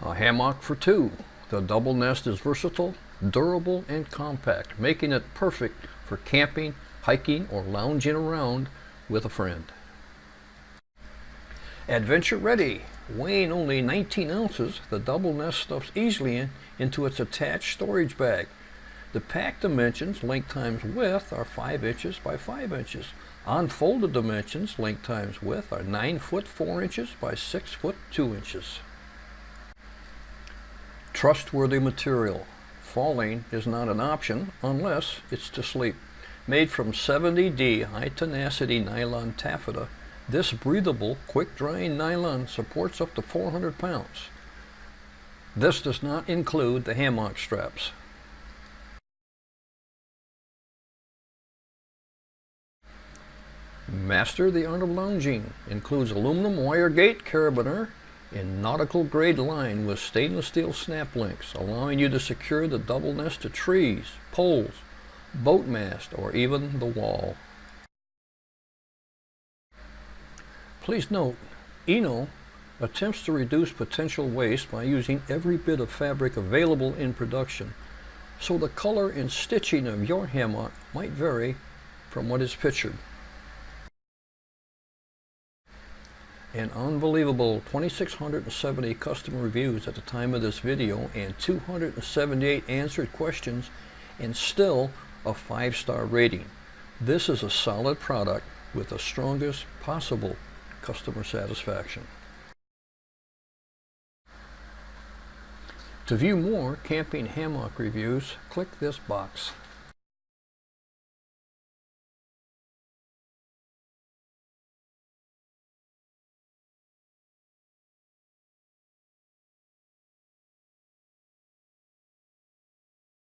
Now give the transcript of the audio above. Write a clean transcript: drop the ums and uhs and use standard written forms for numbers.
A hammock for two. The double nest is versatile, durable, and compact, making it perfect for camping, hiking, or lounging around with a friend. Adventure ready. Weighing only 19 ounces, the double nest stuffs easily into its attached storage bag. The pack dimensions, length times width, are 5 inches by 5 inches. Unfolded dimensions, length times width, are 9 foot 4 inches by 6 foot 2 inches. Trustworthy material. Falling is not an option unless it's to sleep. Made from 70D high tenacity nylon taffeta, this breathable, quick-drying nylon supports up to 400 pounds. This does not include the hammock straps. Master the art of lounging. Includes aluminum wire gate carabiner in nautical grade line with stainless steel snap links, allowing you to secure the double nest to trees, poles, boat mast, or even the wall. Please note, ENO attempts to reduce potential waste by using every bit of fabric available in production, so the color and stitching of your hammock might vary from what is pictured. An unbelievable 2,670 customer reviews at the time of this video and 278 answered questions, and still a 5-star rating. This is a solid product with the strongest possible customer satisfaction. To view more camping hammock reviews, click this box.